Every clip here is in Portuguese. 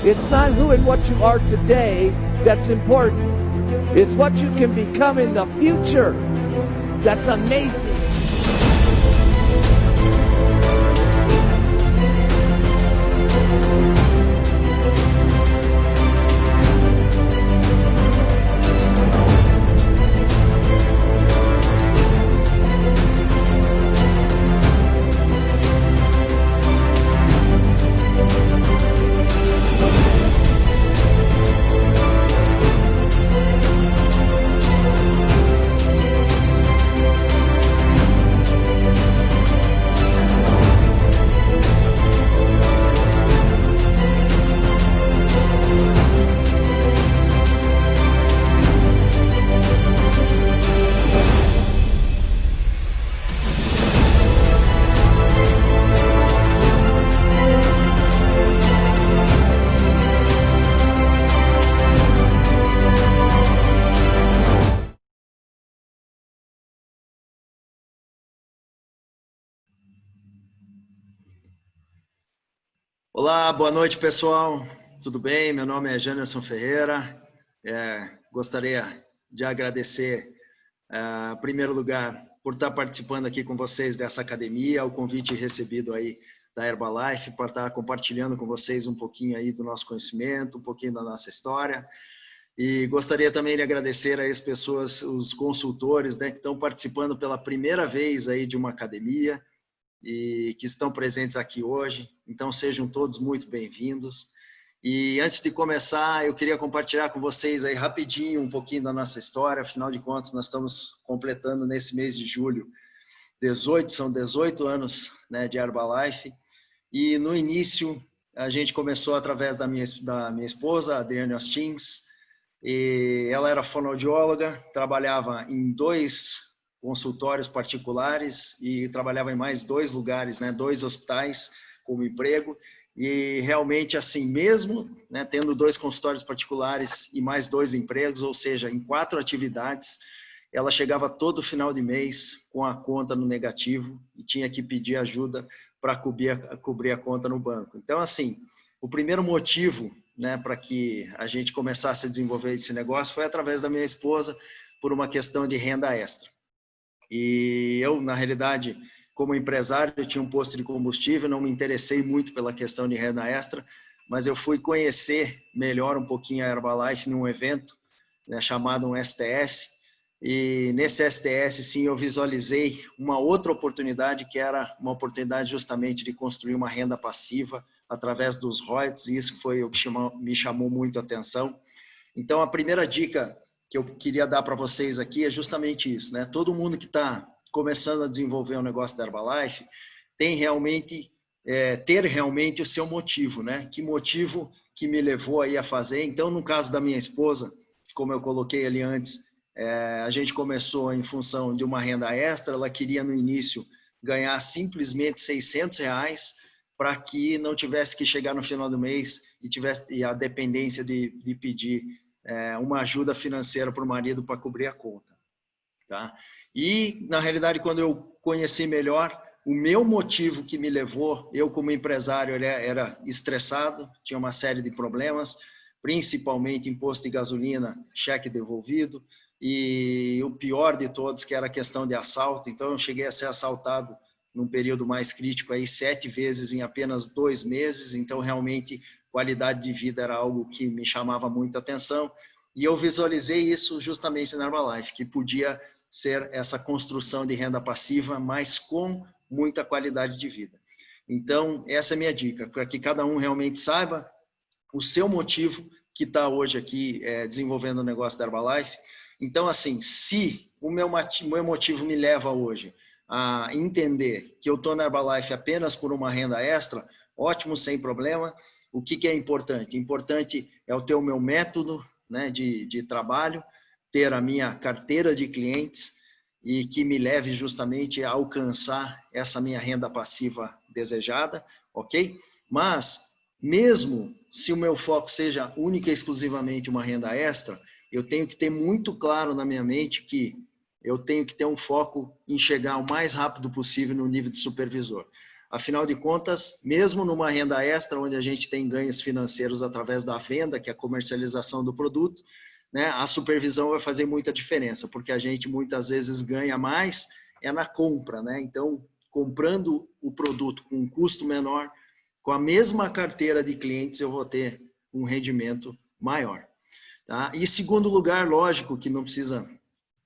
It's not who and what you are today that's important. It's what you can become in the future. That's amazing. Olá, boa noite, pessoal. Tudo bem? Meu nome é Janderson Ferreira. Gostaria de agradecer, em primeiro lugar, por estar participando aqui com vocês dessa academia, o convite recebido aí da Herbalife, para estar compartilhando com vocês um pouquinho aí do nosso conhecimento, um pouquinho da nossa história. E gostaria também de agradecer a as pessoas, os consultores, né, que estão participando pela primeira vez aí de uma academia, e que estão presentes aqui hoje. Então, sejam todos muito bem-vindos. E antes de começar, eu queria compartilhar com vocês aí rapidinho um pouquinho da nossa história. Afinal de contas, nós estamos completando nesse mês de julho 18 anos, né, de Herbalife. E no início, a gente começou através da minha esposa, a Adriane Ostins. E ela era fonoaudióloga, trabalhava em 2 consultórios particulares e trabalhava em mais 2 lugares, né, 2 hospitais como emprego. E realmente, assim, mesmo, né, tendo 2 consultórios particulares e mais 2 empregos, ou seja, em 4 atividades, ela chegava todo final de mês com a conta no negativo e tinha que pedir ajuda para cobrir a conta no banco. Então, assim, o primeiro motivo, né, para que a gente começasse a desenvolver esse negócio foi através da minha esposa, por uma questão de renda extra. E eu, na realidade, como empresário, eu tinha um posto de combustível, não me interessei muito pela questão de renda extra, mas eu fui conhecer melhor um pouquinho a Herbalife num evento, né, chamado um STS, e nesse STS, sim, eu visualizei uma outra oportunidade, que era uma oportunidade justamente de construir uma renda passiva através dos royalties, e isso foi o que me chamou muito a atenção. Então, a primeira dica que eu queria dar para vocês aqui é justamente isso, né? Todo mundo que está começando a desenvolver um negócio da Herbalife tem realmente, ter realmente o seu motivo, né? Que motivo que me levou aí a fazer? Então, no caso da minha esposa, como eu coloquei ali antes, a gente começou em função de uma renda extra, ela queria no início ganhar simplesmente R$600 para que não tivesse que chegar no final do mês e tivesse a dependência de pedir uma ajuda financeira para o marido para cobrir a conta, tá? E, na realidade, quando eu conheci melhor, o meu motivo que me levou, eu como empresário era estressado, tinha uma série de problemas, principalmente imposto de gasolina, cheque devolvido, e o pior de todos, que era a questão de assalto. Então, eu cheguei a ser assaltado num período mais crítico, aí 7 vezes em apenas 2 meses, então, realmente, qualidade de vida era algo que me chamava muita atenção, e eu visualizei isso justamente na Herbalife, que podia ser essa construção de renda passiva, mas com muita qualidade de vida. Então, essa é a minha dica, para que cada um realmente saiba o seu motivo que está hoje aqui desenvolvendo o negócio da Herbalife. Então, assim, se o meu motivo me leva hoje a entender que eu estou na Herbalife apenas por uma renda extra, ótimo, sem problema. O que é importante? Importante é eu ter o meu método, né, de trabalho, ter a minha carteira de clientes e que me leve justamente a alcançar essa minha renda passiva desejada, ok? Mas, mesmo se o meu foco seja única e exclusivamente uma renda extra, eu tenho que ter muito claro na minha mente que eu tenho que ter um foco em chegar o mais rápido possível no nível de supervisor. Afinal de contas, mesmo numa renda extra, onde a gente tem ganhos financeiros através da venda, que é a comercialização do produto, né, a supervisão vai fazer muita diferença, porque a gente muitas vezes ganha mais na compra, né? Então, comprando o produto com um custo menor, com a mesma carteira de clientes, eu vou ter um rendimento maior. Tá? E segundo lugar, lógico que não precisa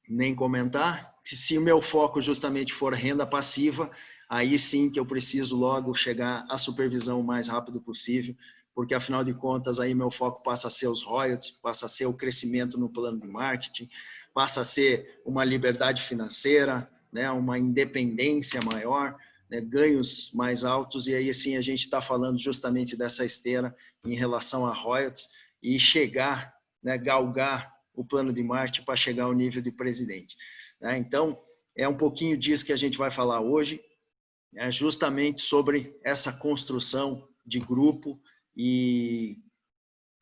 nem comentar, que se o meu foco justamente for renda passiva, aí sim que eu preciso logo chegar à supervisão o mais rápido possível, porque afinal de contas aí meu foco passa a ser os royalties, passa a ser o crescimento no plano de marketing, passa a ser uma liberdade financeira, né, uma independência maior, né, ganhos mais altos, e aí sim a gente está falando justamente dessa esteira em relação a royalties e chegar, né, galgar o plano de marketing para chegar ao nível de presidente. Né? Então, é um pouquinho disso que a gente vai falar hoje, justamente sobre essa construção de grupo e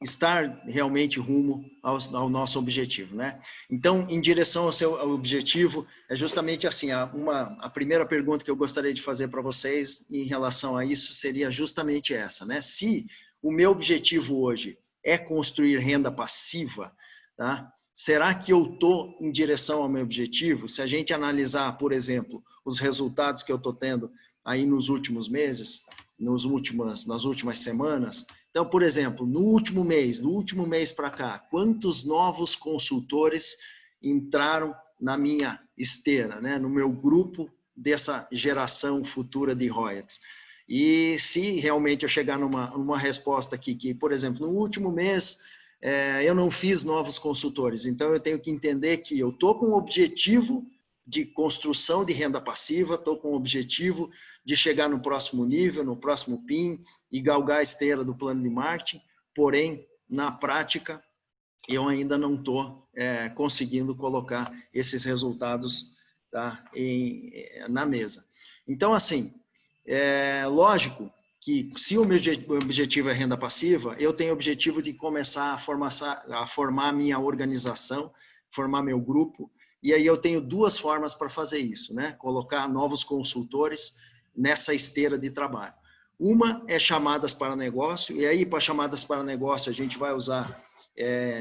estar realmente rumo ao nosso objetivo, né? Então, em direção ao seu objetivo, é justamente assim, a primeira pergunta que eu gostaria de fazer para vocês em relação a isso seria justamente essa, né? Se o meu objetivo hoje é construir renda passiva, tá? Será que eu estou em direção ao meu objetivo? Se a gente analisar, por exemplo, os resultados que eu estou tendo aí nos últimos meses, nas últimas semanas. Então, por exemplo, no último mês para cá, quantos novos consultores entraram na minha esteira, né? No meu grupo dessa geração futura de royalties? E se realmente eu chegar numa resposta aqui que, por exemplo, no último mês eu não fiz novos consultores, então eu tenho que entender que eu estou com o objetivo de construção de renda passiva, estou com o objetivo de chegar no próximo nível, no próximo PIN e galgar a esteira do plano de marketing, porém, na prática, eu ainda não estou conseguindo colocar esses resultados, tá, na mesa. Então, assim, lógico que se o meu objetivo é renda passiva, eu tenho o objetivo de começar a formar minha organização, formar meu grupo, e aí eu tenho duas formas para fazer isso, né? Colocar novos consultores nessa esteira de trabalho. Uma é chamadas para negócio, e aí para chamadas para negócio a gente vai usar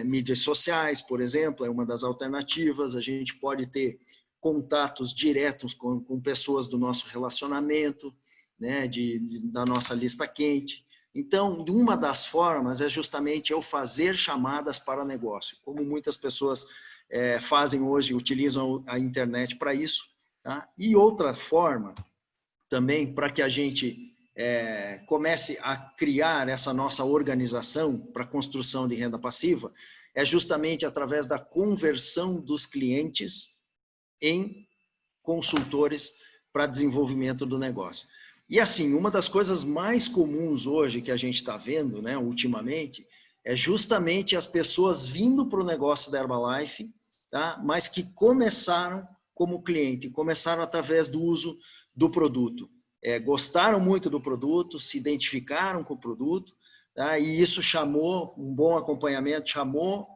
mídias sociais, por exemplo, é uma das alternativas. A gente pode ter contatos diretos com pessoas do nosso relacionamento, né? Da nossa lista quente. Então, uma das formas é justamente eu fazer chamadas para negócio, como muitas pessoas fazem hoje, utilizam a internet para isso. Tá? E outra forma também para que a gente comece a criar essa nossa organização para construção de renda passiva é justamente através da conversão dos clientes em consultores para desenvolvimento do negócio. E assim, uma das coisas mais comuns hoje que a gente está vendo, né, ultimamente, é justamente as pessoas vindo para o negócio da Herbalife, tá? Mas que começaram como cliente, começaram através do uso do produto. Gostaram muito do produto, se identificaram com o produto, tá? E isso chamou um bom acompanhamento, chamou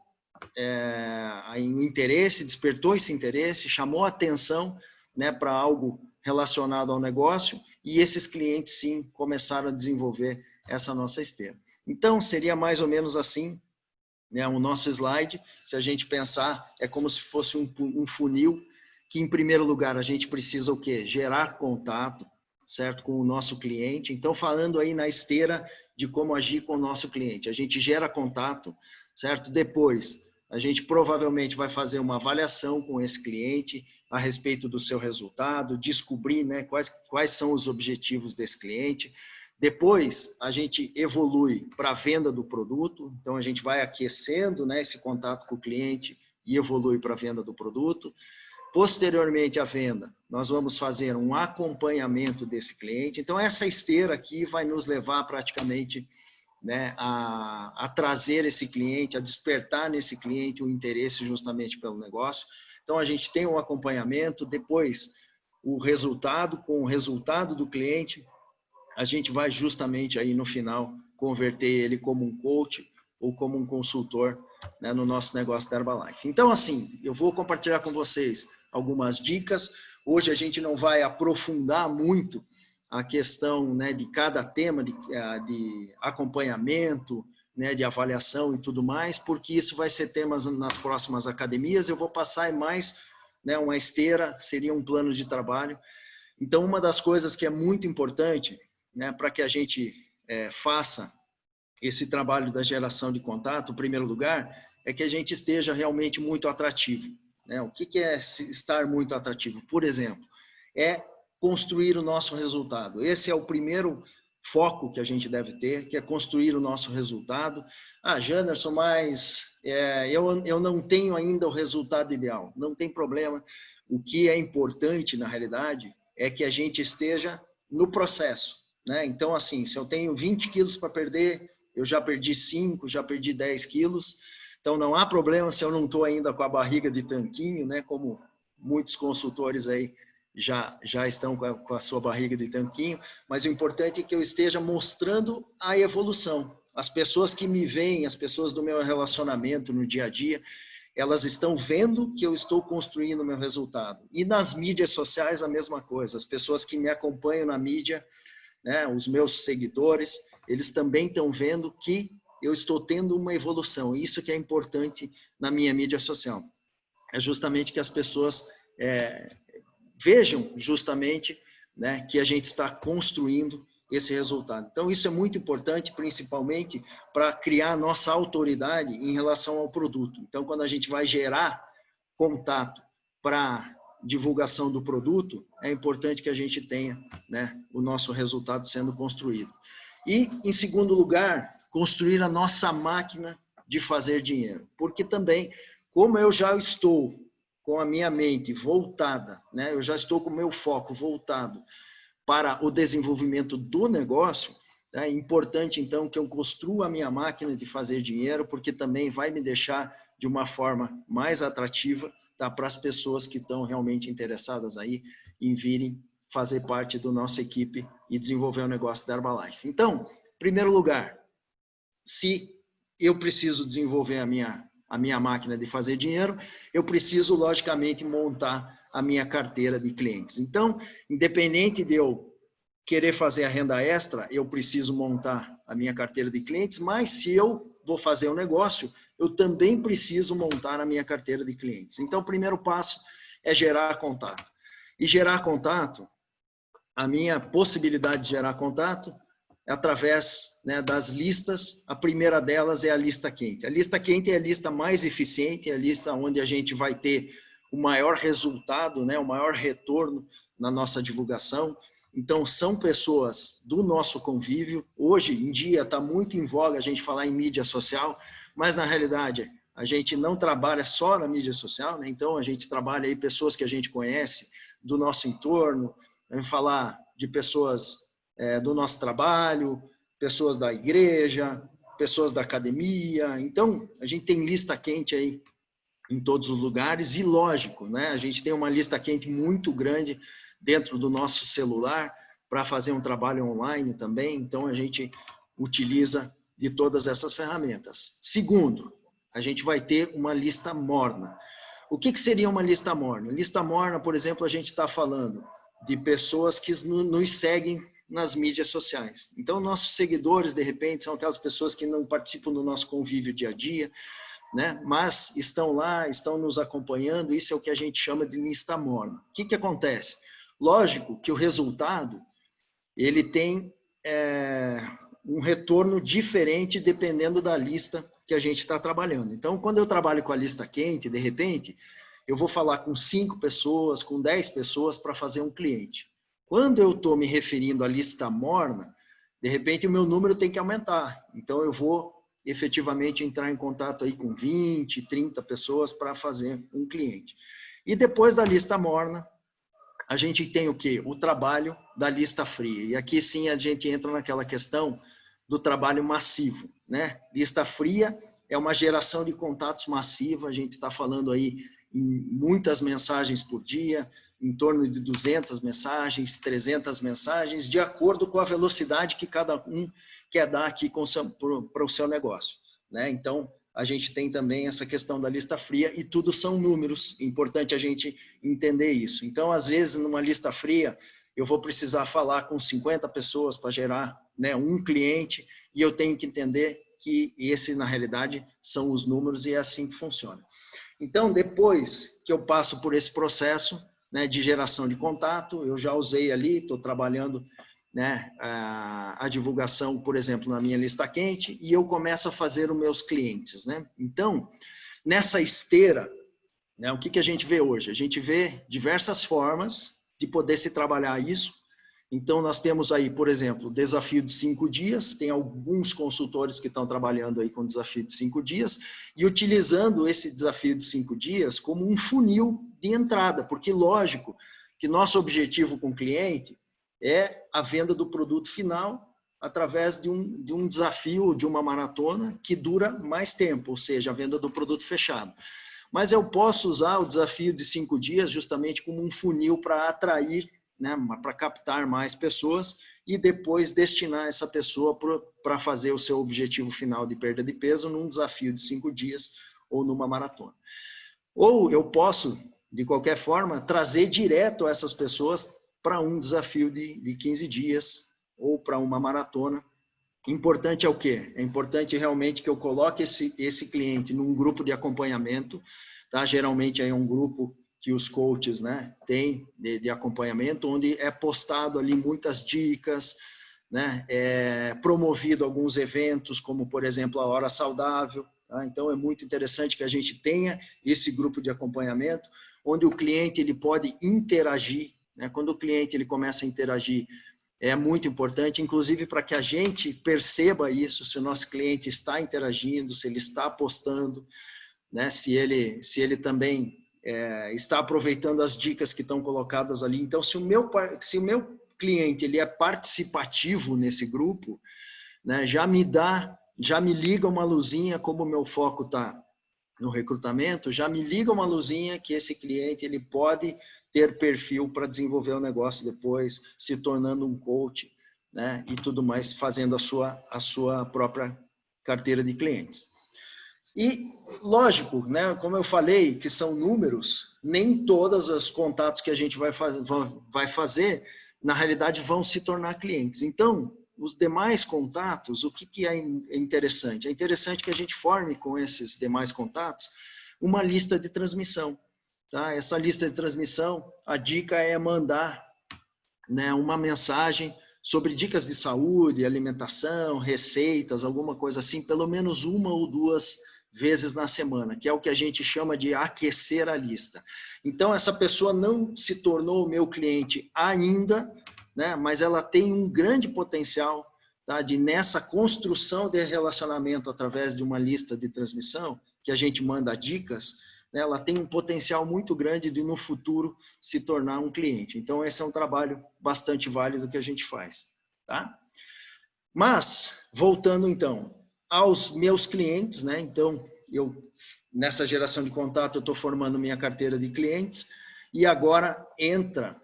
o interesse, despertou esse interesse, chamou a atenção, né, para algo relacionado ao negócio, e esses clientes, sim, começaram a desenvolver essa nossa esteira. Então, seria mais ou menos assim, né, o nosso slide. Se a gente pensar, é como se fosse um funil, que em primeiro lugar a gente precisa o quê? Gerar contato, certo? Com o nosso cliente. Então, falando aí na esteira de como agir com o nosso cliente, a gente gera contato, certo? Depois, a gente provavelmente vai fazer uma avaliação com esse cliente a respeito do seu resultado, descobrir, né, quais são os objetivos desse cliente. Depois, a gente evolui para a venda do produto, então a gente vai aquecendo, né, esse contato com o cliente e evolui para a venda do produto. Posteriormente à venda, nós vamos fazer um acompanhamento desse cliente. Então, essa esteira aqui vai nos levar praticamente, né, a trazer esse cliente, a despertar nesse cliente o interesse justamente pelo negócio. Então, a gente tem um acompanhamento, depois o resultado, com o resultado do cliente, a gente vai justamente aí no final converter ele como um coach ou como um consultor, né, no nosso negócio da Herbalife. Então, assim, eu vou compartilhar com vocês algumas dicas. Hoje a gente não vai aprofundar muito a questão, né, de cada tema de acompanhamento, né, de avaliação e tudo mais, porque isso vai ser temas nas próximas academias. Eu vou passar mais, né, uma esteira, seria um plano de trabalho. Então, uma das coisas que é muito importante, né, para que a gente faça esse trabalho da geração de contato, em primeiro lugar, é que a gente esteja realmente muito atrativo, né? O que é estar muito atrativo? Por exemplo, é construir o nosso resultado. Esse é o primeiro foco que a gente deve ter, que é construir o nosso resultado. Ah, Janderson, mas eu não tenho ainda o resultado ideal. Não tem problema. O que é importante, na realidade, é que a gente esteja no processo, né? Então, assim, se eu tenho 20 quilos para perder, eu já perdi 5, já perdi 10 quilos. Então, não há problema se eu não estou ainda com a barriga de tanquinho, né? Como muitos consultores aí já estão com a sua barriga de tanquinho, mas o importante é que eu esteja mostrando a evolução. As pessoas que me veem, as pessoas do meu relacionamento no dia a dia, elas estão vendo que eu estou construindo o meu resultado. E nas mídias sociais, a mesma coisa. As pessoas que me acompanham na mídia, né, os meus seguidores, eles também estão vendo que eu estou tendo uma evolução. Isso que é importante na minha mídia social. É justamente que as pessoas vejam justamente, né, que a gente está construindo esse resultado. Então, isso é muito importante, principalmente para criar nossa autoridade em relação ao produto. Então, quando a gente vai gerar contato para divulgação do produto, é importante que a gente tenha, né, o nosso resultado sendo construído. E, em segundo lugar, construir a nossa máquina de fazer dinheiro. Porque também, como eu já estou com a minha mente voltada, né, eu já estou com o meu foco voltado para o desenvolvimento do negócio, é importante, então, que eu construa a minha máquina de fazer dinheiro, porque também vai me deixar de uma forma mais atrativa, tá, para as pessoas que estão realmente interessadas aí em virem fazer parte da nossa equipe e desenvolver o negócio da Herbalife. Então, em primeiro lugar, se eu preciso desenvolver a minha máquina de fazer dinheiro, eu preciso, logicamente, montar a minha carteira de clientes. Então, independente de eu querer fazer a renda extra, eu preciso montar a minha carteira de clientes, mas se eu vou fazer um negócio, eu também preciso montar a minha carteira de clientes. Então, o primeiro passo é gerar contato. E gerar contato, a minha possibilidade de gerar contato é através, né, das listas. A primeira delas é a lista quente. A lista quente é a lista mais eficiente, é a lista onde a gente vai ter o maior resultado, né, o maior retorno na nossa divulgação. Então, são pessoas do nosso convívio. Hoje em dia está muito em voga a gente falar em mídia social, mas na realidade a gente não trabalha só na mídia social, né? Então a gente trabalha aí pessoas que a gente conhece do nosso entorno, vamos falar de pessoas do nosso trabalho, pessoas da igreja, pessoas da academia. Então a gente tem lista quente aí em todos os lugares e, lógico, né, a gente tem uma lista quente muito grande dentro do nosso celular para fazer um trabalho online também. Então a gente utiliza de todas essas ferramentas. Segundo, a gente vai ter uma lista morna. O que seria uma lista morna? Lista morna, por exemplo, a gente está falando de pessoas que nos seguem nas mídias sociais. Então, nossos seguidores, de repente, são aquelas pessoas que não participam do nosso convívio dia a dia, né? Mas estão lá, estão nos acompanhando. Isso é o que a gente chama de lista morna. O que acontece? Lógico que o resultado ele tem um retorno diferente dependendo da lista que a gente está trabalhando. Então, quando eu trabalho com a lista quente, de repente, eu vou falar com 5 pessoas, com 10 pessoas para fazer um cliente. Quando eu estou me referindo à lista morna, de repente o meu número tem que aumentar. Então, eu vou efetivamente entrar em contato aí com 20, 30 pessoas para fazer um cliente. E depois da lista morna, a gente tem o quê? O trabalho da lista fria. E aqui sim a gente entra naquela questão do trabalho massivo, né? Lista fria é uma geração de contatos massiva, a gente está falando aí em muitas mensagens por dia, em torno de 200 mensagens, 300 mensagens, de acordo com a velocidade que cada um quer dar aqui para o seu negócio, né? Então, a gente tem também essa questão da lista fria e tudo são números, é importante a gente entender isso. Então, às vezes, numa lista fria, eu vou precisar falar com 50 pessoas para gerar, né, um cliente, e eu tenho que entender que esse, na realidade, são os números e é assim que funciona. Então, depois que eu passo por esse processo, né, de geração de contato, eu já usei ali, estou trabalhando, né, a divulgação, por exemplo, na minha lista quente, e eu começo a fazer os meus clientes, né? Então, nessa esteira, né, o que a gente vê hoje? A gente vê diversas formas de poder se trabalhar isso. Então, nós temos aí, por exemplo, o desafio de 5 dias, tem alguns consultores que estão trabalhando aí com o desafio de 5 dias e utilizando esse desafio de 5 dias como um funil de entrada, porque lógico que nosso objetivo com o cliente é a venda do produto final através de um desafio, de uma maratona que dura mais tempo, ou seja, a venda do produto fechado. Mas eu posso usar o desafio de 5 dias justamente como um funil para atrair, né, para captar mais pessoas e depois destinar essa pessoa para fazer o seu objetivo final de perda de peso num desafio de 5 dias ou numa maratona. Ou eu posso, de qualquer forma, trazer direto essas pessoas para um desafio de 15 dias ou para uma maratona. Importante é o quê? É importante realmente que eu coloque esse cliente num grupo de acompanhamento, tá? Geralmente é um grupo que os coaches, né, têm de acompanhamento, onde é postado ali muitas dicas, né, é promovido alguns eventos, como, por exemplo, a Hora Saudável, tá? Então, é muito interessante que a gente tenha esse grupo de acompanhamento, onde o cliente ele pode interagir, né? Quando o cliente ele começa a interagir, é muito importante, inclusive para que a gente perceba isso, se o nosso cliente está interagindo, se ele está postando, né? Se ele também está aproveitando as dicas que estão colocadas ali. Então, se o meu cliente ele é participativo nesse grupo, né, já me liga uma luzinha, como o meu foco está no recrutamento, já me liga uma luzinha que esse cliente ele pode ter perfil para desenvolver o negócio depois, se tornando um coach, né, e tudo mais, fazendo a sua própria carteira de clientes. E, lógico, né, como eu falei, que são números, nem todos os contatos que a gente vai fazer, na realidade, vão se tornar clientes. Então, os demais contatos, o que é interessante? É interessante que a gente forme com esses demais contatos uma lista de transmissão. Tá? Essa lista de transmissão, a dica é mandar, né, uma mensagem sobre dicas de saúde, alimentação, receitas, alguma coisa assim, pelo menos 1 ou 2 vezes na semana, que é o que a gente chama de aquecer a lista. Então, essa pessoa não se tornou meu cliente ainda, né, mas ela tem um grande potencial, tá, de nessa construção de relacionamento através de uma lista de transmissão, que a gente manda dicas, né, ela tem um potencial muito grande de no futuro se tornar um cliente. Então, esse é um trabalho bastante válido que a gente faz. Tá? Mas, voltando então aos meus clientes, né? Então, nessa geração de contato, eu estou formando minha carteira de clientes e agora entra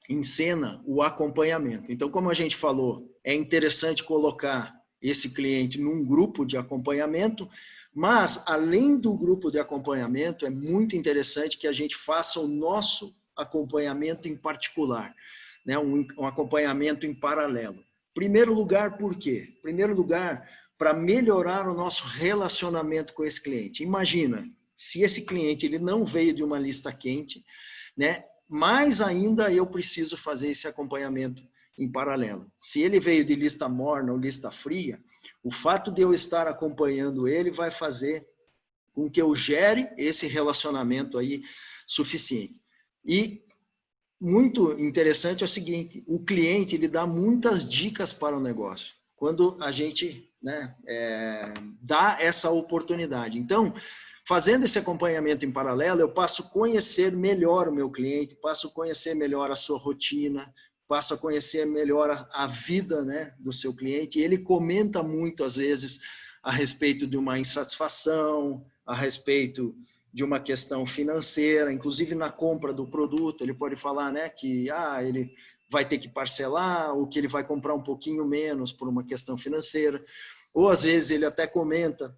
em cena o acompanhamento. Então, como a gente falou, é interessante colocar esse cliente num grupo de acompanhamento, mas, além do grupo de acompanhamento, é muito interessante que a gente faça o nosso acompanhamento em particular, né? Um acompanhamento em paralelo. Primeiro lugar, por quê? Primeiro lugar, para melhorar o nosso relacionamento com esse cliente. Imagina, se esse cliente ele não veio de uma lista quente, né? Mais ainda eu preciso fazer esse acompanhamento em paralelo. Se ele veio de lista morna ou lista fria, o fato de eu estar acompanhando ele vai fazer com que eu gere esse relacionamento aí suficiente. E muito interessante é o seguinte, o cliente ele dá muitas dicas para o negócio, quando a gente, né, dá essa oportunidade. Então, fazendo esse acompanhamento em paralelo, eu passo a conhecer melhor o meu cliente, passo a conhecer melhor a sua rotina, passo a conhecer melhor a vida, né, do seu cliente. Ele comenta muito, às vezes, a respeito de uma insatisfação, a respeito de uma questão financeira, inclusive na compra do produto, ele pode falar, né, que ele vai ter que parcelar, ou que ele vai comprar um pouquinho menos por uma questão financeira, ou às vezes ele até comenta,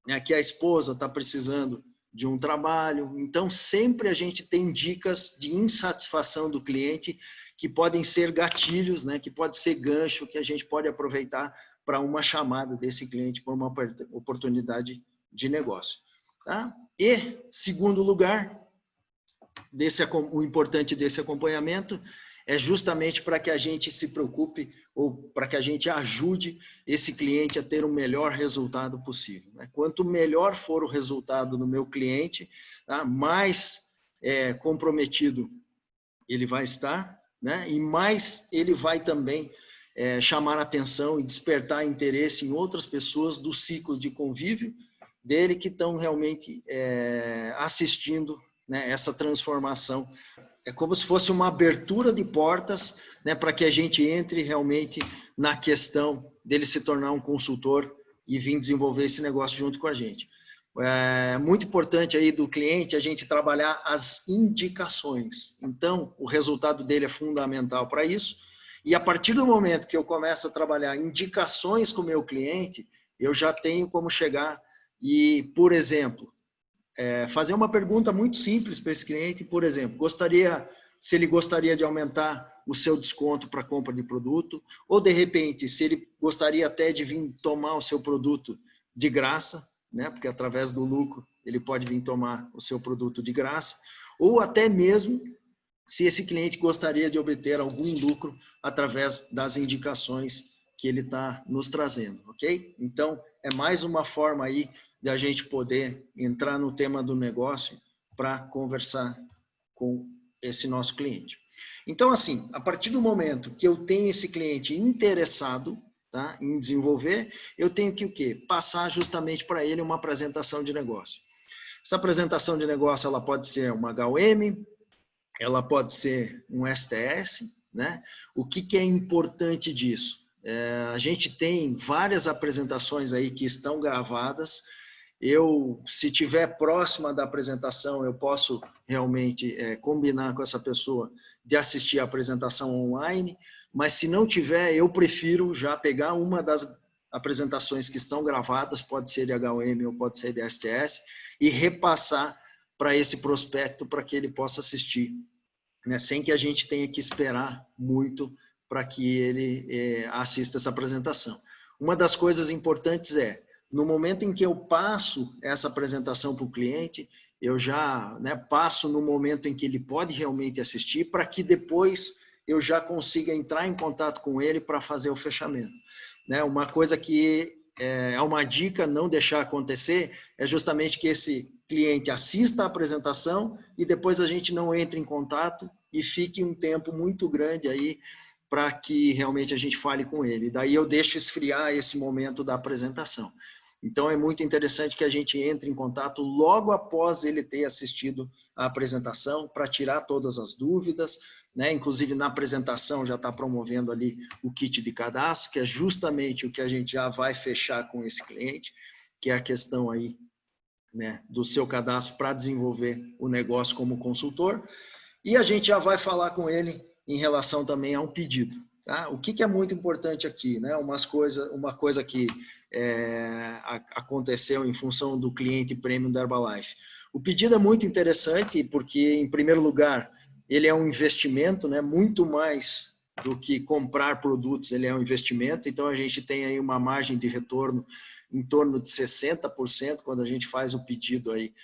né, que a esposa está precisando de um trabalho. Então, sempre a gente tem dicas de insatisfação do cliente que podem ser gatilhos, né, que pode ser gancho que a gente pode aproveitar para uma chamada desse cliente por uma oportunidade de negócio. Tá? E, segundo lugar, o importante desse acompanhamento é justamente para que a gente se preocupe ou para que a gente ajude esse cliente a ter o melhor resultado possível. Né? Quanto melhor for o resultado do meu cliente, tá? Mais comprometido ele vai estar, né? E mais ele vai também chamar atenção e despertar interesse em outras pessoas do ciclo de convívio dele que estão realmente assistindo, né, essa transformação. É como se fosse uma abertura de portas, né, para que a gente entre realmente na questão dele se tornar um consultor e vir desenvolver esse negócio junto com a gente. É muito importante aí do cliente a gente trabalhar as indicações. Então, o resultado dele é fundamental para isso. E a partir do momento que eu começo a trabalhar indicações com o meu cliente, eu já tenho como chegar e, por exemplo, fazer uma pergunta muito simples para esse cliente, por exemplo, se ele gostaria de aumentar o seu desconto para compra de produto, ou de repente, se ele gostaria até de vir tomar o seu produto de graça, né? Porque através do lucro ele pode vir tomar o seu produto de graça, ou até mesmo se esse cliente gostaria de obter algum lucro através das indicações que ele está nos trazendo, ok? Então, é mais uma forma aí de a gente poder entrar no tema do negócio para conversar com esse nosso cliente. Então, assim, a partir do momento que eu tenho esse cliente interessado, tá, em desenvolver, eu tenho que o quê? Passar justamente para ele uma apresentação de negócio. Essa apresentação de negócio ela pode ser uma HUM, ela pode ser um STS, né? O que é importante disso? A gente tem várias apresentações aí que estão gravadas. Se tiver próxima da apresentação, eu posso realmente combinar com essa pessoa de assistir a apresentação online, mas se não tiver, eu prefiro já pegar uma das apresentações que estão gravadas, pode ser de HUM ou pode ser de STS, e repassar para esse prospecto para que ele possa assistir, né, sem que a gente tenha que esperar muito para que ele assista essa apresentação. Uma das coisas importantes no momento em que eu passo essa apresentação para o cliente, eu já passo no momento em que ele pode realmente assistir, para que depois eu já consiga entrar em contato com ele para fazer o fechamento. Uma coisa que é uma dica, não deixar acontecer, é justamente que esse cliente assista a apresentação e depois a gente não entre em contato e fique um tempo muito grande aí para que realmente a gente fale com ele. Daí eu deixo esfriar esse momento da apresentação. Então é muito interessante que a gente entre em contato logo após ele ter assistido a apresentação para tirar todas as dúvidas, né? Inclusive na apresentação já está promovendo ali o kit de cadastro, que é justamente o que a gente já vai fechar com esse cliente, que é a questão aí, né, do seu cadastro para desenvolver o negócio como consultor. E a gente já vai falar com ele em relação também a um pedido. Tá? O que é muito importante aqui, né? Uma coisa que aconteceu em função do cliente premium da Herbalife. O pedido é muito interessante porque, em primeiro lugar, ele é um investimento, né? Muito mais do que comprar produtos, ele é um investimento. Então, a gente tem aí uma margem de retorno em torno de 60% quando a gente faz o pedido aí,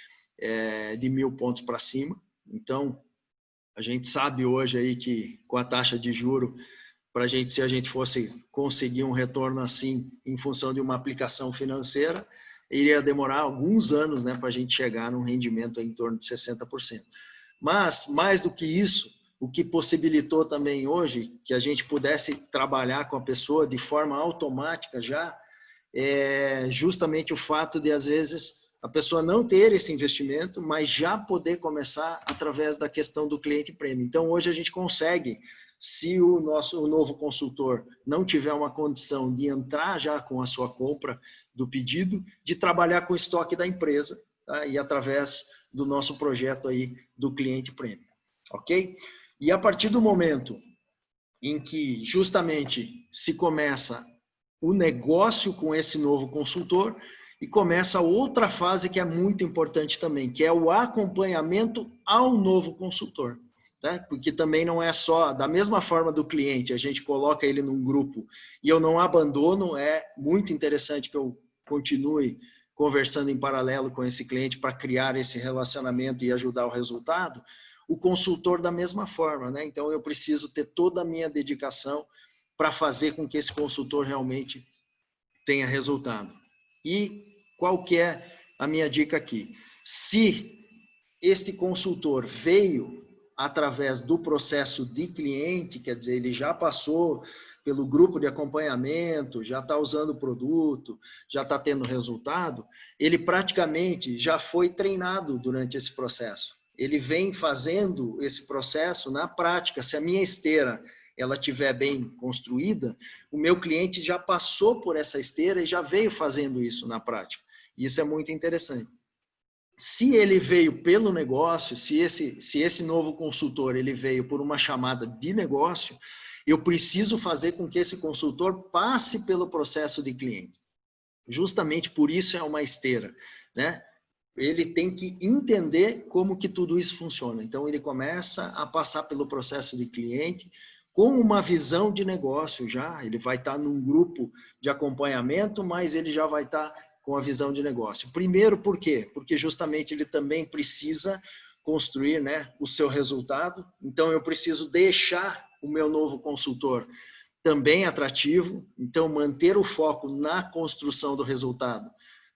de 1.000 pontos para cima. Então, a gente sabe hoje aí que com a taxa de juro, se a gente fosse conseguir um retorno assim em função de uma aplicação financeira, iria demorar alguns anos, né, para a gente chegar num rendimento em torno de 60%. Mas, mais do que isso, o que possibilitou também hoje que a gente pudesse trabalhar com a pessoa de forma automática já, é justamente o fato de, às vezes, a pessoa não ter esse investimento, mas já poder começar através da questão do cliente premium. Então, hoje a gente consegue, se o novo consultor não tiver uma condição de entrar já com a sua compra do pedido, de trabalhar com o estoque da empresa, tá? E através do nosso projeto aí do cliente premium, ok? E a partir do momento em que justamente se começa o negócio com esse novo consultor, e começa outra fase que é muito importante também, que é o acompanhamento ao novo consultor. né? Porque também não é só, da mesma forma do cliente, a gente coloca ele num grupo e eu não abandono, é muito interessante que eu continue conversando em paralelo com esse cliente para criar esse relacionamento e ajudar o resultado. O consultor da mesma forma, né? Então eu preciso ter toda a minha dedicação para fazer com que esse consultor realmente tenha resultado. E qual que é a minha dica aqui? Se este consultor veio através do processo de cliente, quer dizer, ele já passou pelo grupo de acompanhamento, já está usando o produto, já está tendo resultado, ele praticamente já foi treinado durante esse processo. Ele vem fazendo esse processo na prática. Se a minha esteira ela estiver bem construída, o meu cliente já passou por essa esteira e já veio fazendo isso na prática. Isso é muito interessante. Se ele veio pelo negócio, se esse novo consultor ele veio por uma chamada de negócio, eu preciso fazer com que esse consultor passe pelo processo de cliente. Justamente por isso é uma esteira, né? Ele tem que entender como que tudo isso funciona. Então ele começa a passar pelo processo de cliente com uma visão de negócio já. Ele vai estar num grupo de acompanhamento, mas ele já vai estar com a visão de negócio. Primeiro, por quê? Porque justamente ele também precisa construir, né, o seu resultado. Então eu preciso deixar o meu novo consultor também atrativo, então manter o foco na construção do resultado,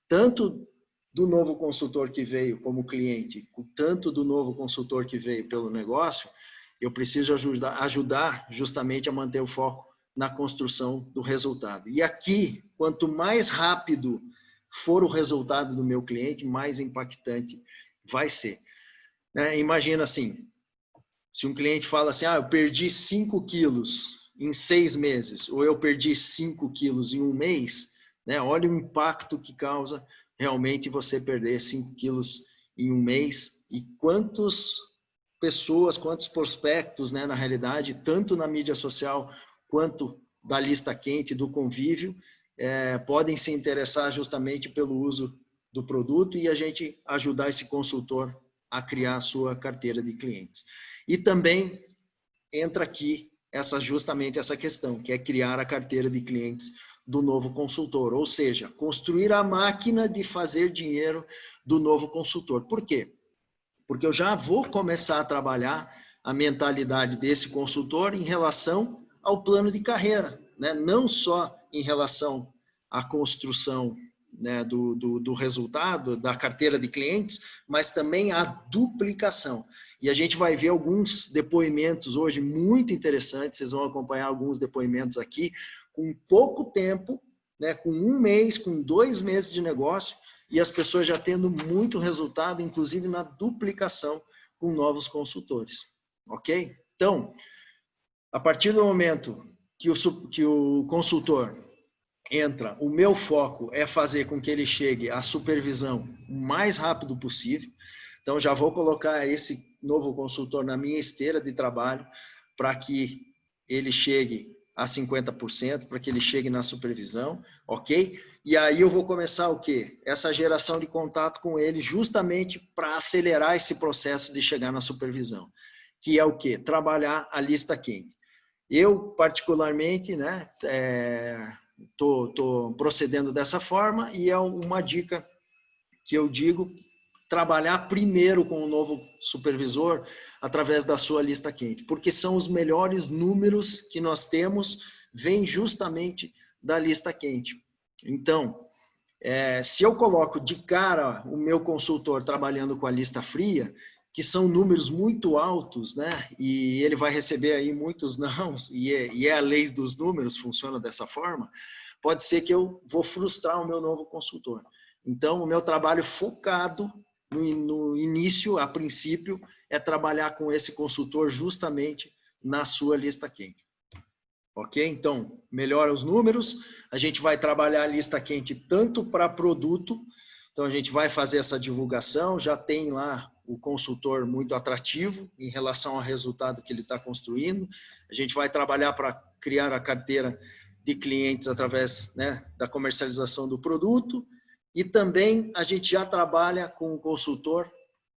tanto do novo consultor que veio como cliente, tanto do novo consultor que veio pelo negócio. Eu preciso ajudar justamente a manter o foco na construção do resultado. E aqui, quanto mais rápido for o resultado do meu cliente, mais impactante vai ser. Imagina assim, se um cliente fala assim, eu perdi 5 quilos em 6 meses, ou eu perdi 5 quilos em um mês, né? Olha o impacto que causa realmente você perder 5 quilos em um mês, e quantas pessoas, quantos prospectos, né, na realidade, tanto na mídia social quanto da lista quente, do convívio, podem se interessar justamente pelo uso do produto e a gente ajudar esse consultor a criar a sua carteira de clientes. E também entra aqui justamente essa questão, que é criar a carteira de clientes do novo consultor, ou seja, construir a máquina de fazer dinheiro do novo consultor. Por quê? Porque eu já vou começar a trabalhar a mentalidade desse consultor em relação ao plano de carreira, né? Não só em relação à construção, né, do resultado, da carteira de clientes, mas também a duplicação. E a gente vai ver alguns depoimentos hoje muito interessantes, vocês vão acompanhar alguns depoimentos aqui, com pouco tempo, né, com 1 mês, com 2 meses de negócio, e as pessoas já tendo muito resultado, inclusive na duplicação com novos consultores. Ok? Então, a partir do momento que o consultor entra, o meu foco é fazer com que ele chegue à supervisão o mais rápido possível. Então, já vou colocar esse novo consultor na minha esteira de trabalho para que ele chegue a 50%, para que ele chegue na supervisão, ok? E aí eu vou começar o quê? Essa geração de contato com ele justamente para acelerar esse processo de chegar na supervisão, que é o quê? Trabalhar a lista quente. Eu, particularmente, né, tô procedendo dessa forma e é uma dica que eu digo, trabalhar primeiro com o novo supervisor através da sua lista quente, porque são os melhores números que nós temos, vêm justamente da lista quente. Então, se eu coloco de cara o meu consultor trabalhando com a lista fria, que são números muito altos, né? E ele vai receber aí muitos nãos, e é a lei dos números, funciona dessa forma, pode ser que eu vou frustrar o meu novo consultor. Então, o meu trabalho focado no início, a princípio, é trabalhar com esse consultor justamente na sua lista quente. Ok? Então, melhora os números, a gente vai trabalhar a lista quente tanto para produto, então a gente vai fazer essa divulgação, já tem lá o consultor muito atrativo em relação ao resultado que ele está construindo, a gente vai trabalhar para criar a carteira de clientes através, né, da comercialização do produto, e também a gente já trabalha com o consultor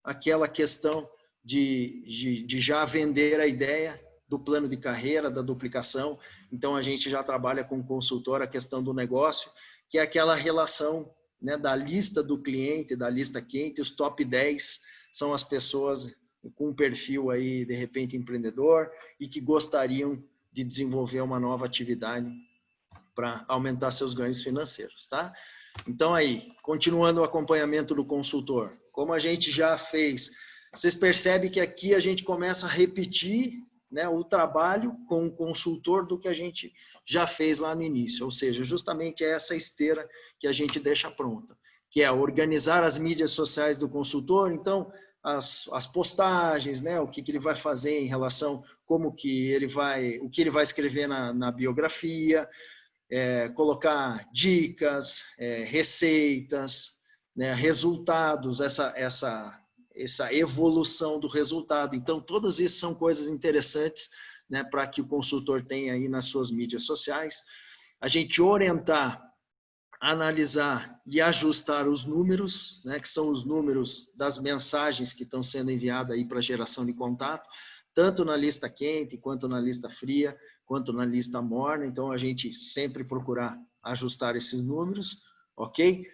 aquela questão de já vender a ideia do plano de carreira, da duplicação. Então, a gente já trabalha com o consultor a questão do negócio, que é aquela relação, né, da lista do cliente, da lista quente. Os top 10 são as pessoas com um perfil aí, de repente, empreendedor e que gostariam de desenvolver uma nova atividade para aumentar seus ganhos financeiros, tá? Então, aí, continuando o acompanhamento do consultor, como a gente já fez, vocês percebem que aqui a gente começa a repetir, né, o trabalho com o consultor do que a gente já fez lá no início, ou seja, justamente é essa esteira que a gente deixa pronta, que é organizar as mídias sociais do consultor. Então, as postagens, né, o que ele vai fazer em relação, o que ele vai escrever na biografia, colocar dicas, receitas, né, resultados, essa evolução do resultado. Então, todas isso são coisas interessantes, né, para que o consultor tenha aí nas suas mídias sociais. A gente orientar, analisar e ajustar os números, né, que são os números das mensagens que estão sendo enviadas aí para geração de contato, tanto na lista quente, quanto na lista fria, quanto na lista morna. Então, a gente sempre procurar ajustar esses números, ok?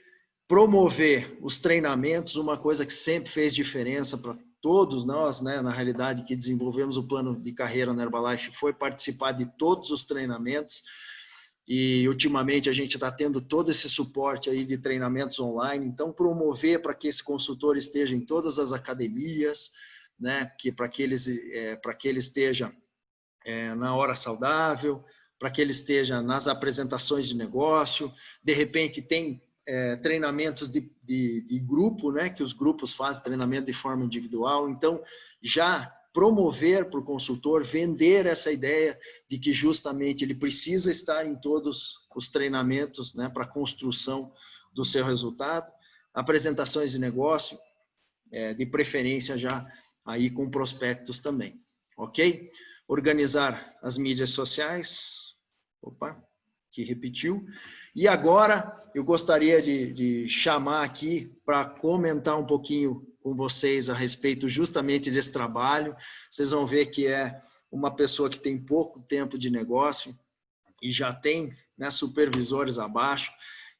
Promover os treinamentos, uma coisa que sempre fez diferença para todos nós, né, na realidade, que desenvolvemos o plano de carreira na Herbalife, foi participar de todos os treinamentos. E ultimamente a gente está tendo todo esse suporte aí de treinamentos online. Então, promover para que esse consultor esteja em todas as academias, né, para que ele esteja na hora saudável, para que ele esteja nas apresentações de negócio. De repente tem treinamentos de grupo, né, que os grupos fazem treinamento de forma individual. Então, já promover para o consultor, vender essa ideia de que justamente ele precisa estar em todos os treinamentos, né, para a construção do seu resultado. Apresentações de negócio, de preferência já aí com prospectos também, ok? Organizar as mídias sociais, opa, que repetiu. E agora eu gostaria de chamar aqui para comentar um pouquinho com vocês a respeito justamente desse trabalho. Vocês vão ver que é uma pessoa que tem pouco tempo de negócio e já tem, né, supervisores abaixo.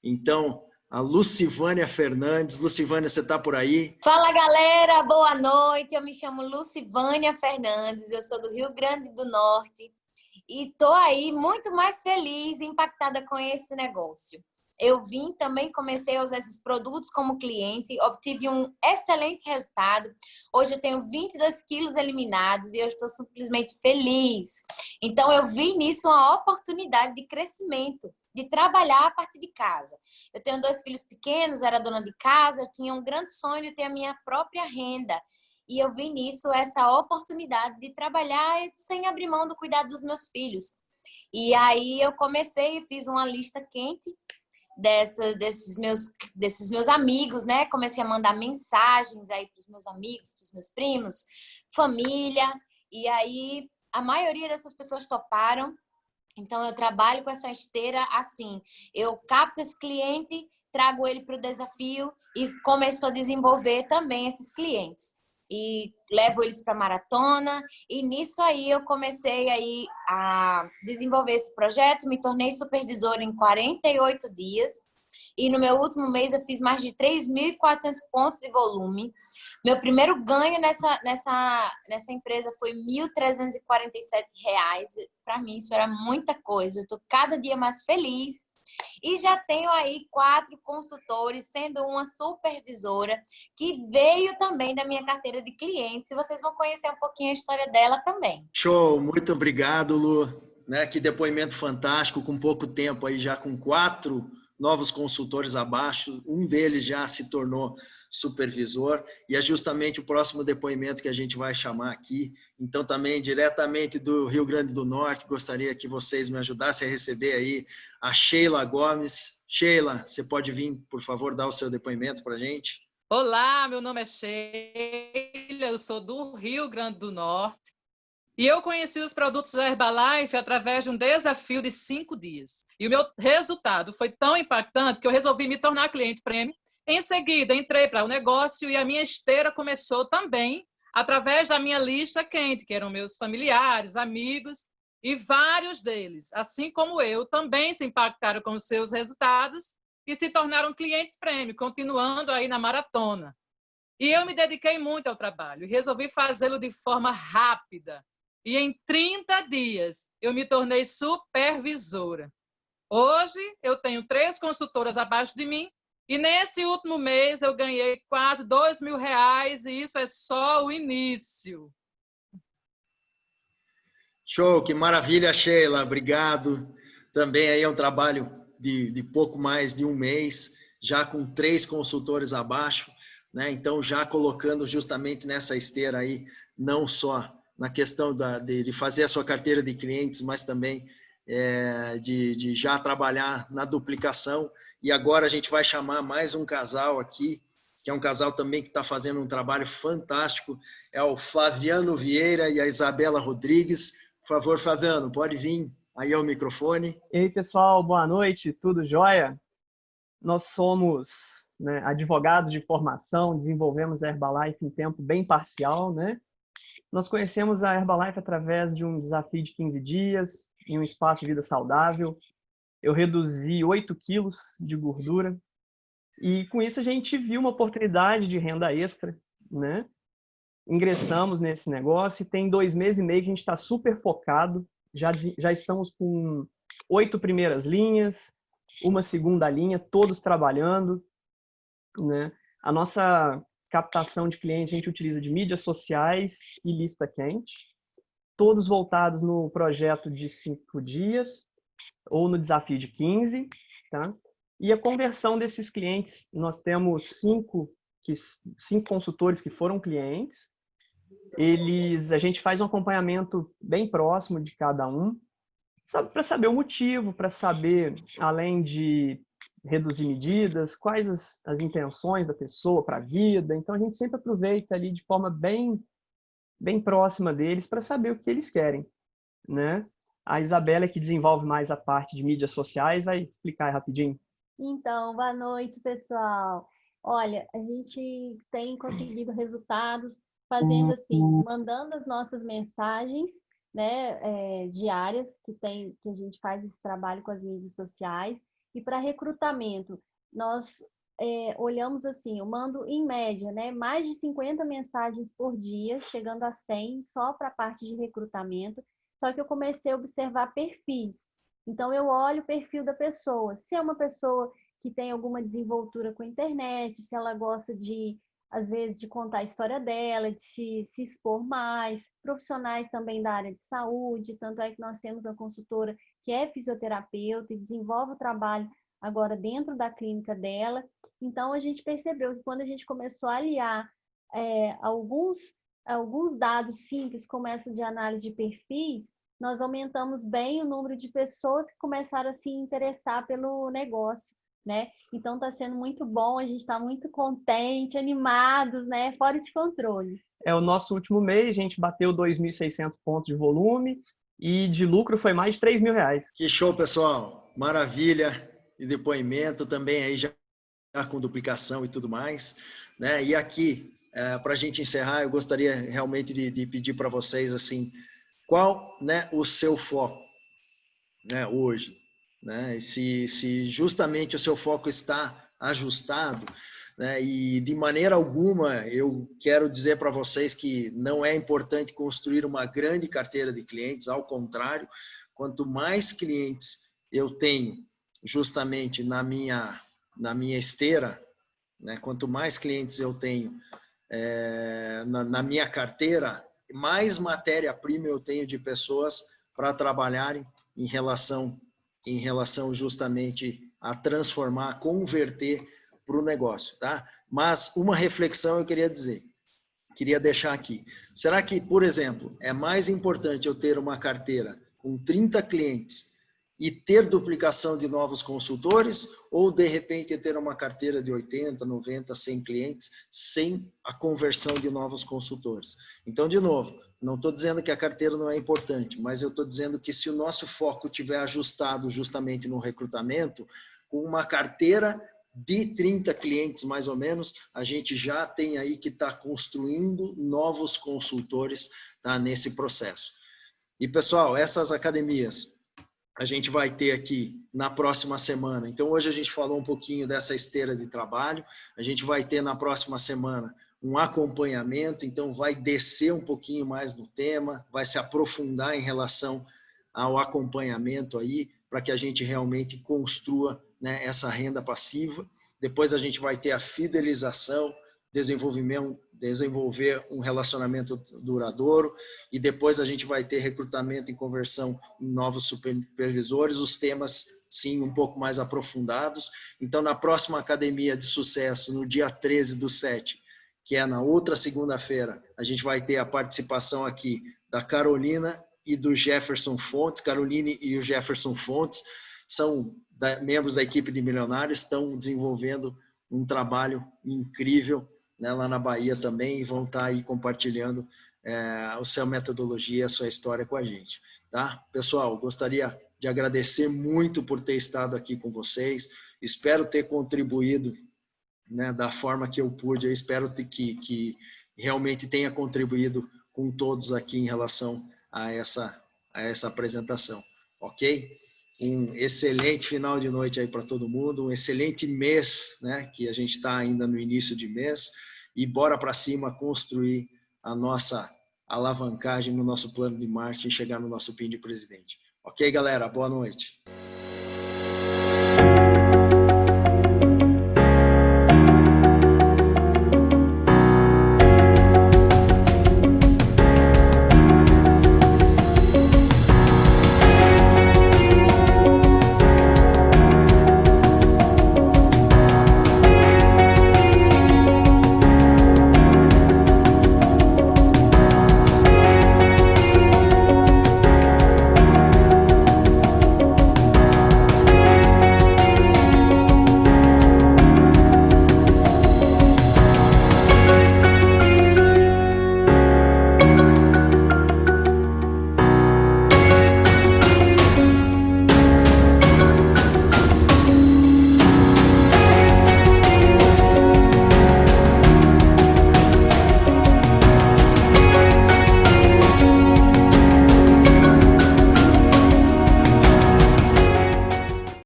Então, a Lucivânia Fernandes. Lucivânia, você está por aí? Fala, galera, boa noite. Eu me chamo Lucivânia Fernandes, eu sou do Rio Grande do Norte e estou aí muito mais feliz e impactada com esse negócio. Eu também comecei a usar esses produtos como cliente, obtive um excelente resultado. Hoje eu tenho 22 quilos eliminados e eu estou simplesmente feliz. Então eu vi nisso uma oportunidade de crescimento, de trabalhar a partir de casa. Eu tenho 2 filhos pequenos, era dona de casa, eu tinha um grande sonho de ter a minha própria renda. E eu vi nisso essa oportunidade de trabalhar sem abrir mão do cuidado dos meus filhos. E aí eu comecei e fiz uma lista quente desses meus amigos, né? Comecei a mandar mensagens aí para os meus amigos, para os meus primos, família. E aí a maioria dessas pessoas toparam. Então, eu trabalho com essa esteira assim. Eu capto esse cliente, trago ele para o desafio e começo a desenvolver também esses clientes. E levo eles para maratona. E nisso aí eu comecei aí a desenvolver esse projeto. Me tornei supervisora em 48 dias. E no meu último mês eu fiz mais de 3.400 pontos de volume. Meu primeiro ganho nessa empresa foi R$ 1.347. Para mim isso era muita coisa. Eu estou cada dia mais feliz. E já tenho aí 4 consultores, sendo uma supervisora, que veio também da minha carteira de clientes. E vocês vão conhecer um pouquinho a história dela também. Show, muito obrigado, Lu. Né, que depoimento fantástico, com pouco tempo aí, já com 4 novos consultores abaixo, um deles já se tornou supervisor, e é justamente o próximo depoimento que a gente vai chamar aqui. Então, também, diretamente do Rio Grande do Norte, gostaria que vocês me ajudassem a receber aí a Sheila Gomes. Sheila, você pode vir, por favor, dar o seu depoimento para a gente? Olá, meu nome é Sheila, eu sou do Rio Grande do Norte, e eu conheci os produtos da Herbalife através de um desafio de 5 dias. E o meu resultado foi tão impactante que eu resolvi me tornar cliente premium. Em seguida, entrei para o negócio e a minha esteira começou também através da minha lista quente, que eram meus familiares, amigos, e vários deles, assim como eu, também se impactaram com os seus resultados e se tornaram clientes prêmio, continuando aí na maratona. E eu me dediquei muito ao trabalho e resolvi fazê-lo de forma rápida. E em 30 dias eu me tornei supervisora. Hoje eu tenho 3 consultoras abaixo de mim e nesse último mês eu ganhei quase R$2.000 e isso é só o início. Show, que maravilha, Sheila, obrigado. Também aí é um trabalho de pouco mais de um mês, já com 3 consultores abaixo, né? Então já colocando justamente nessa esteira aí, não só na questão de fazer a sua carteira de clientes, mas também de já trabalhar na duplicação. E agora a gente vai chamar mais um casal aqui, que é um casal também que está fazendo um trabalho fantástico, é o Flaviano Vieira e a Isabela Rodrigues. Por favor, Flaviano, pode vir aí ao microfone. E aí, pessoal, boa noite, tudo jóia? Nós somos, né, advogados de formação, desenvolvemos a Herbalife em tempo bem parcial, né? Nós conhecemos a Herbalife através de um desafio de 15 dias, em um espaço de vida saudável. Eu reduzi 8 quilos de gordura e com isso a gente viu uma oportunidade de renda extra, né? Ingressamos nesse negócio e tem 2 meses e meio que a gente está super focado. Já estamos com 8 primeiras linhas, uma segunda linha, todos trabalhando, né? A nossa captação de clientes a gente utiliza de mídias sociais e lista quente, todos voltados no projeto de 5 dias ou no desafio de 15, tá? E a conversão desses clientes, nós temos 5 consultores que foram clientes. A gente faz um acompanhamento bem próximo de cada um, para saber o motivo, para saber, além de reduzir medidas, quais as intenções da pessoa para a vida. Então, a gente sempre aproveita ali de forma bem próxima deles para saber o que eles querem, né? A Isabela, que desenvolve mais a parte de mídias sociais, vai explicar aí rapidinho. Então, boa noite, pessoal. Olha, a gente tem conseguido resultados fazendo assim, mandando as nossas mensagens, né, diárias, que a gente faz esse trabalho com as mídias sociais. E para recrutamento, nós olhamos assim, eu mando em média, né, mais de 50 mensagens por dia, chegando a 100 só para a parte de recrutamento. Só que eu comecei a observar perfis. Então, eu olho o perfil da pessoa. Se é uma pessoa que tem alguma desenvoltura com a internet, se ela gosta de, às vezes, de contar a história dela, de se expor mais. Profissionais também da área de saúde, tanto é que nós temos uma consultora que é fisioterapeuta e desenvolve o trabalho agora dentro da clínica dela. Então, a gente percebeu que quando a gente começou a aliar alguns dados simples, como essa de análise de perfis, nós aumentamos bem o número de pessoas que começaram a se interessar pelo negócio, né? Então, está sendo muito bom, a gente está muito contente, animados, né? Fora de controle. O nosso último mês, a gente bateu 2.600 pontos de volume e de lucro foi mais de R$3.000. Que show, pessoal! Maravilha! E depoimento também aí já com duplicação e tudo mais, né? E aqui, para a gente encerrar, eu gostaria realmente de pedir para vocês, assim, qual, né, o seu foco, né, hoje, né? Se justamente o seu foco está ajustado, né, e de maneira alguma eu quero dizer para vocês que não é importante construir uma grande carteira de clientes, ao contrário, quanto mais clientes eu tenho justamente na minha esteira, né, quanto mais clientes eu tenho na minha carteira, mais matéria-prima eu tenho de pessoas para trabalharem em relação justamente a transformar, a converter para o negócio, tá? Mas uma reflexão eu queria deixar aqui. Será que, por exemplo, é mais importante eu ter uma carteira com 30 clientes e ter duplicação de novos consultores, ou de repente ter uma carteira de 80, 90, 100 clientes sem a conversão de novos consultores? Então, de novo, não estou dizendo que a carteira não é importante, mas eu estou dizendo que se o nosso foco estiver ajustado justamente no recrutamento, com uma carteira de 30 clientes mais ou menos, a gente já tem aí que está construindo novos consultores, tá, nesse processo. E pessoal, essas academias a gente vai ter aqui na próxima semana. Então hoje a gente falou um pouquinho dessa esteira de trabalho, a gente vai ter na próxima semana um acompanhamento, então vai descer um pouquinho mais no tema, vai se aprofundar em relação ao acompanhamento aí, para que a gente realmente construa, né, essa renda passiva. Depois a gente vai ter a fidelização, desenvolver um relacionamento duradouro, e depois a gente vai ter recrutamento e conversão em novos supervisores, os temas, sim, um pouco mais aprofundados. Então, na próxima Academia de Sucesso, no dia 13/7, que é na outra segunda-feira, a gente vai ter a participação aqui da Carolina e do Jefferson Fontes. Caroline e o Jefferson Fontes são membros da equipe de milionários, estão desenvolvendo um trabalho incrível, né, lá na Bahia também, e vão estar aí compartilhando a sua metodologia, a sua história com a gente. Tá? Pessoal, gostaria de agradecer muito por ter estado aqui com vocês, espero ter contribuído, né, da forma que eu pude. Eu espero que realmente tenha contribuído com todos aqui em relação a essa apresentação, ok? Um excelente final de noite aí para todo mundo, um excelente mês, né, que a gente está ainda no início de mês, e bora para cima construir a nossa alavancagem no nosso plano de marketing e chegar no nosso PIN de presidente. Ok, galera? Boa noite.